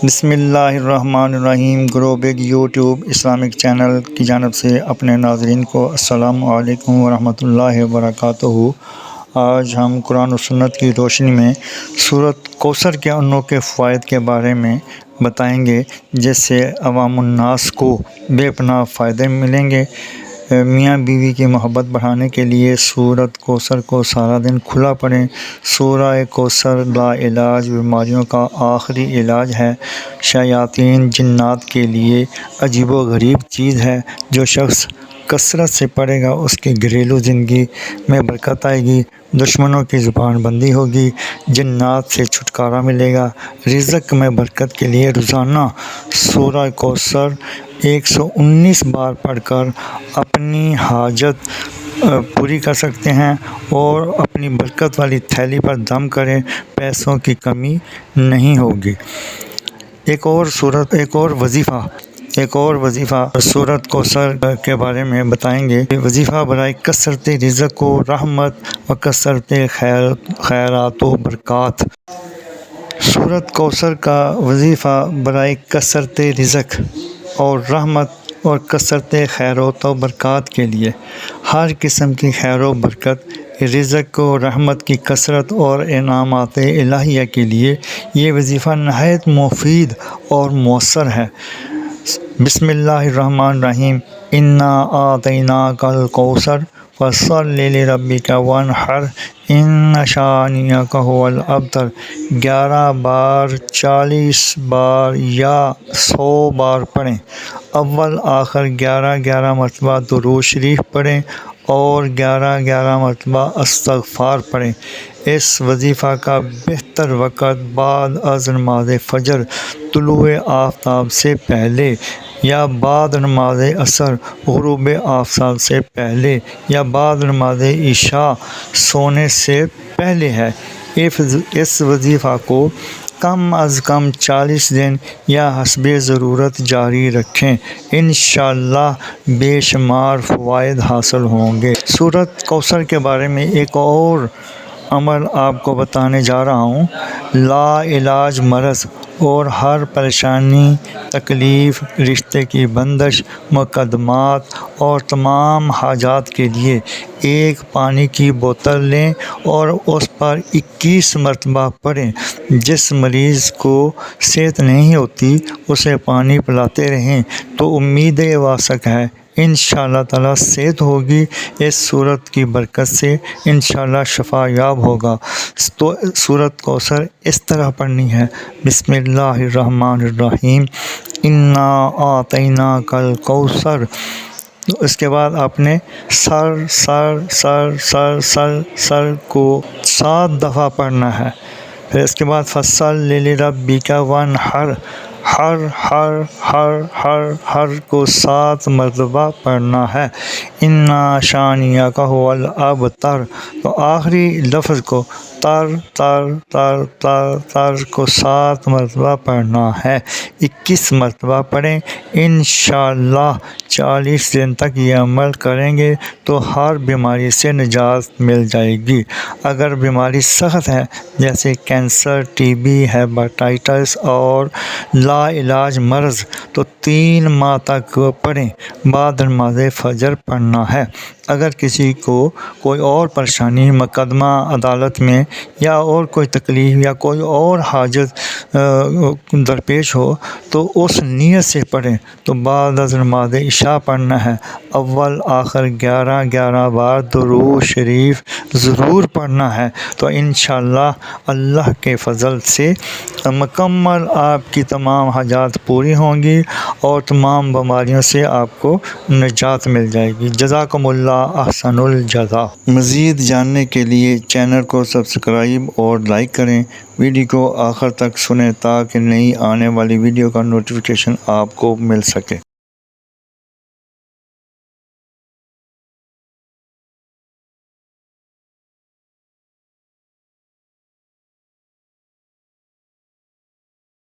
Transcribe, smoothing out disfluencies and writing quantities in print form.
بسم اللہ الرحمن الرحیم۔ گروبگ یوٹیوب اسلامک چینل کی جانب سے اپنے ناظرین کو السلام علیکم ورحمۃ اللہ وبرکاتہ۔ آج ہم قرآن و سنت کی روشنی میں سورۃ کوثر کے انوکھے فوائد کے بارے میں بتائیں گے، جس سے عوام الناس کو بے پناہ فائدے ملیں گے۔ میاں بیوی کی محبت بڑھانے کے لیے سورۃ کوثر کو سارا دن کھلا پڑھیں۔ سورہ کوثر لا علاج بیماریوں کا آخری علاج ہے۔ شیاطین جنات کے لیے عجیب و غریب چیز ہے۔ جو شخص کثرت سے پڑھے گا اس کی گھریلو زندگی میں برکت آئے گی، دشمنوں کی زبان بندی ہوگی، جنات سے چھٹکارا ملے گا۔ رزق میں برکت کے لیے روزانہ سورہ کوثر 119 بار پڑھ کر اپنی حاجت پوری کر سکتے ہیں اور اپنی برکت والی تھیلی پر دم کریں، پیسوں کی کمی نہیں ہوگی۔ ایک اور وظیفہ سورۃ کوثر کے بارے میں بتائیں گے۔ وظیفہ برائے کثرت رزق و رحمت و کثرت خیرات و برکات۔ سورۃ کوثر کا وظیفہ برائے کثرت رزق اور رحمت اور کثرت خیرات و برکات کے لیے، ہر قسم کی خیر و برکت، رزق و رحمت کی کثرت اور انعامات الہیہ کے لیے یہ وظیفہ نہایت مفید اور مؤثر ہے۔ بسم اللہ الرحمن الرحیم۔ انا اعطیناک الکوثر فصل لربک وانحر ان شانئک ھو الابتر۔ 11 بار، 40 بار یا 100 بار پڑھیں۔ اول آخر 11 مرتبہ درود شریف پڑھیں اور 11 مرتبہ استغفار پڑھیں۔ اس وظیفہ کا بہتر وقت بعد از نماز فجر طلوع آفتاب سے پہلے، یا بعد نماز عصر غروب آفتاب سے پہلے، یا بعد نماز عشاء سونے سے پہلے ہے۔ اس وظیفہ کو کم از کم 40 دن یا حسب ضرورت جاری رکھیں، انشاءاللہ بے شمار فوائد حاصل ہوں گے۔ سورۃ کوثر کے بارے میں ایک اور عمل آپ کو بتانے جا رہا ہوں۔ لا علاج مرض اور ہر پریشانی، تکلیف، رشتے کی بندش، مقدمات اور تمام حاجات کے لیے ایک پانی کی بوتل لیں اور اس پر 21 مرتبہ پڑھیں۔ جس مریض کو صحت نہیں ہوتی اسے پانی پلاتے رہیں تو امید واسق ہے انشاءاللہ تعالی صحت ہوگی۔ اس سورت کی برکت سے انشاءاللہ شفا یاب ہوگا۔ تو سورۃ کوثر اس طرح پڑھنی ہے۔ بسم اللہ الرحمن الرحیم۔ انا اعطیناک الکوثر۔ اس کے بعد آپ نے سر کو 7 دفعہ پڑھنا ہے۔ پھر اس کے بعد فصل لربک وانحر، ہر کو 7 مرتبہ پڑھنا ہے۔ انا شانئک ھو الابتر، تو آخری لفظ کو تر کو 7 مرتبہ پڑھنا ہے۔ 21 مرتبہ پڑھیں۔ انشاءاللہ 40 دن تک یہ عمل کریں گے تو ہر بیماری سے نجات مل جائے گی۔ اگر بیماری سخت ہے جیسے کینسر، ٹی بی، ہیپاٹائٹس اور لا علاج مرض تو 3 ماہ تک پڑھیں، بعد نماز فجر پڑھنا ہے۔ اگر کسی کو کوئی اور پریشانی، مقدمہ عدالت میں، یا اور کوئی تکلیف یا کوئی اور حاجت درپیش ہو تو اس نیت سے پڑھیں تو بعد از نماز عشاء پڑھنا ہے۔ اول آخر 11 بار درود شریف ضرور پڑھنا ہے، تو انشاءاللہ اللہ کے فضل سے مکمل آپ کی تمام حاجات پوری ہوں گی اور تمام بیماریوں سے آپ کو نجات مل جائے گی۔ جزاکم اللہ احسن الجزا۔ مزید جاننے کے لیے چینل کو سبسکرائب اور لائک کریں، ویڈیو کو آخر تک سنیں تاکہ نئی آنے والی ویڈیو کا نوٹیفیکیشن آپ کو مل سکے۔